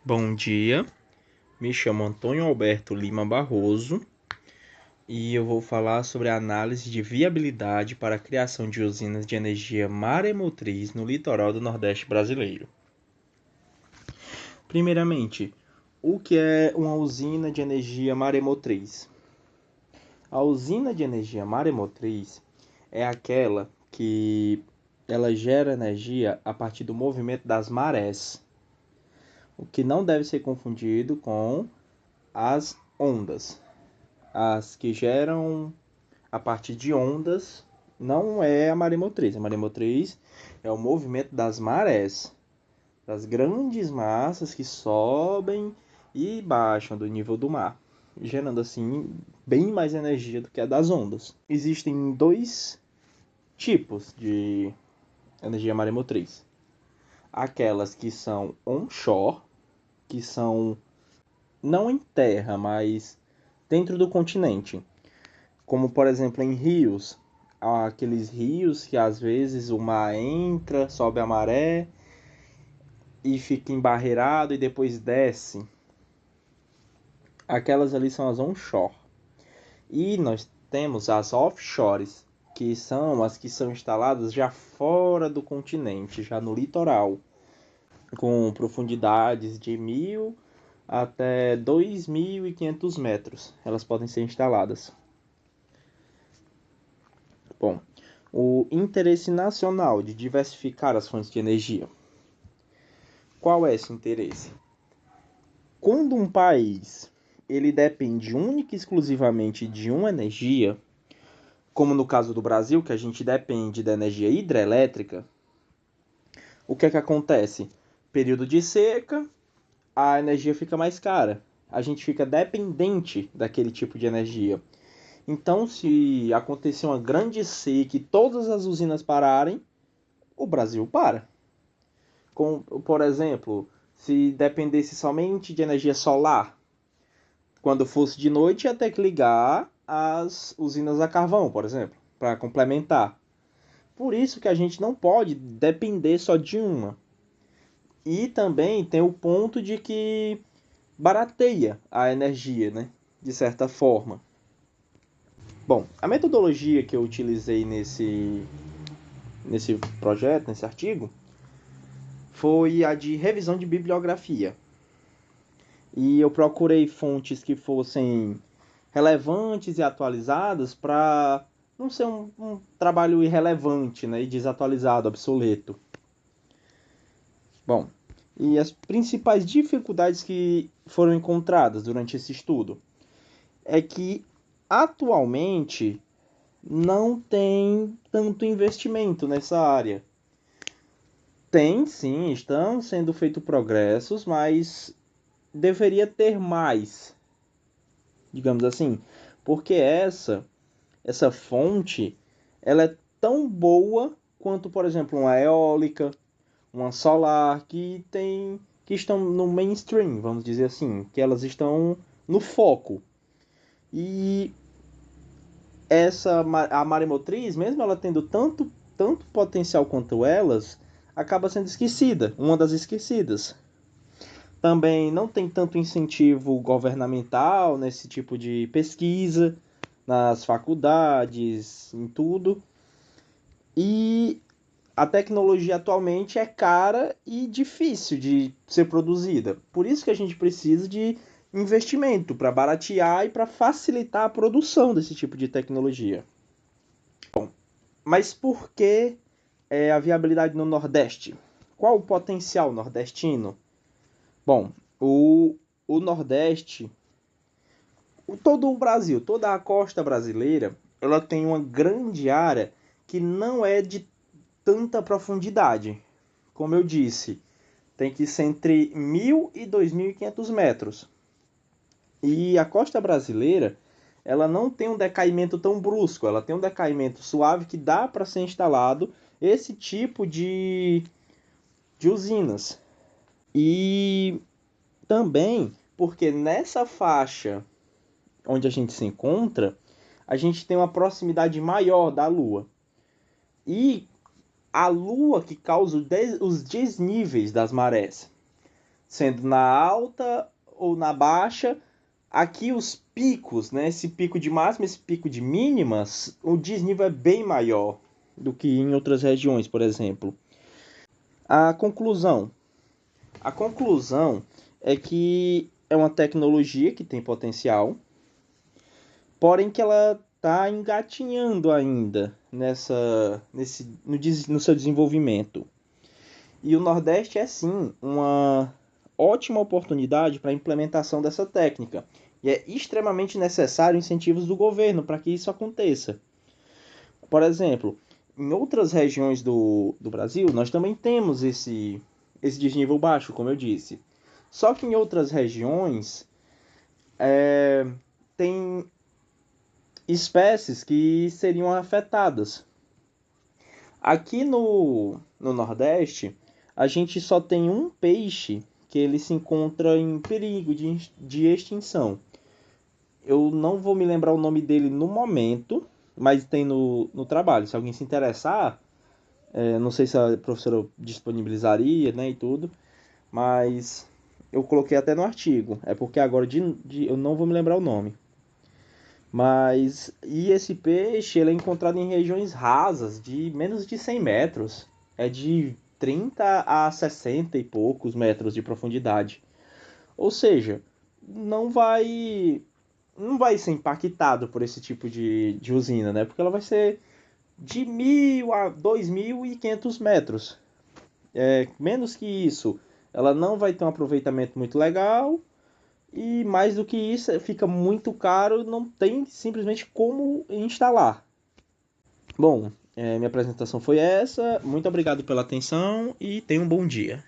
Bom dia, me chamo Antônio Alberto Lima Barroso e eu vou falar sobre a análise de viabilidade para a criação de usinas de energia maremotriz no litoral do Nordeste brasileiro. Primeiramente, o que é uma usina de energia maremotriz? A usina de energia maremotriz é aquela que ela gera energia a partir do movimento das marés, o que não deve ser confundido com as ondas. As que geram a partir de ondas não é a maremotriz. A maremotriz é o movimento das marés, das grandes massas que sobem e baixam do nível do mar, gerando assim bem mais energia do que a das ondas. Existem dois tipos de energia maremotriz. Aquelas que são onshore, que são não em terra, mas dentro do continente. Como, por exemplo, em rios. Aqueles rios que às vezes o mar entra, sobe a maré e fica embarreirado e depois desce. Aquelas ali são as onshore. E nós temos as offshores, que são as que são instaladas já fora do continente, já no litoral, com profundidades de 1.000 até 2.500 metros. Elas podem ser instaladas. Bom, o interesse nacional de diversificar as fontes de energia. Qual é esse interesse? Quando um país ele depende única e exclusivamente de uma energia, como no caso do Brasil, que a gente depende da energia hidrelétrica, o que é que acontece? Período de seca, a energia fica mais cara. A gente fica dependente daquele tipo de energia. Então, se acontecer uma grande seca e todas as usinas pararem, o Brasil para. Por exemplo, se dependesse somente de energia solar, quando fosse de noite ia ter que ligar as usinas a carvão, por exemplo, para complementar. Por isso que a gente não pode depender só de uma. E também tem o ponto de que barateia a energia, né? De certa forma. Bom, a metodologia que eu utilizei nesse projeto, nesse artigo, foi a de revisão de bibliografia. E eu procurei fontes que fossem relevantes e atualizadas para não ser um trabalho irrelevante, né, e desatualizado, obsoleto. Bom, e as principais dificuldades que foram encontradas durante esse estudo é que atualmente não tem tanto investimento nessa área. Tem sim, estão sendo feitos progressos, mas deveria ter mais, digamos assim, porque essa fonte ela é tão boa quanto, por exemplo, uma eólica, uma solar que estão no mainstream, vamos dizer assim, que elas estão no foco. E a maremotriz, mesmo ela tendo tanto potencial quanto elas, acaba sendo esquecida, uma das esquecidas. Também não tem tanto incentivo governamental nesse tipo de pesquisa, nas faculdades, em tudo. E a tecnologia atualmente é cara e difícil de ser produzida. Por isso que a gente precisa de investimento para baratear e para facilitar a produção desse tipo de tecnologia. Bom, mas por que a viabilidade no Nordeste? Qual o potencial nordestino? Bom, o Nordeste, todo o Brasil, toda a costa brasileira, ela tem uma grande área que não é de tanta profundidade. Como eu disse, tem que ser entre 1.000 e 2.500 metros. E a costa brasileira, ela não tem um decaimento tão brusco, ela tem um decaimento suave que dá para ser instalado esse tipo de usinas. E também porque nessa faixa onde a gente se encontra, a gente tem uma proximidade maior da Lua. E a Lua que causa os desníveis das marés. sendo na alta ou na baixa. Aqui os picos, né, esse pico de máxima, esse pico de mínimas, o desnível é bem maior do que em outras regiões, por exemplo. A conclusão. A conclusão é que é uma tecnologia que tem potencial, porém que ela está engatinhando ainda no seu desenvolvimento. E o Nordeste é sim uma ótima oportunidade para a implementação dessa técnica. E é extremamente necessário incentivos do governo para que isso aconteça. Por exemplo, em outras regiões do Brasil, nós também temos esse desnível baixo, como eu disse. Só que em outras regiões tem espécies que seriam afetadas. Aqui no Nordeste, a gente só tem um peixe que ele se encontra em perigo de extinção. Eu não vou me lembrar o nome dele no momento, mas tem no trabalho. Se alguém se interessar, não sei se a professora disponibilizaria, né, e tudo, mas eu coloquei até no artigo. É porque agora eu não vou me lembrar o nome. E esse peixe ele é encontrado em regiões rasas de menos de 100 metros. É de 30 a 60 e poucos metros de profundidade. Ou seja, não vai não vai ser impactado por esse tipo de usina, né? Porque ela vai ser de 1.000 a 2.500 metros. Menos que isso, ela não vai ter um aproveitamento muito legal. E mais do que isso, fica muito caro, não tem simplesmente como instalar. Bom, minha apresentação foi essa. Muito obrigado pela atenção e tenha um bom dia.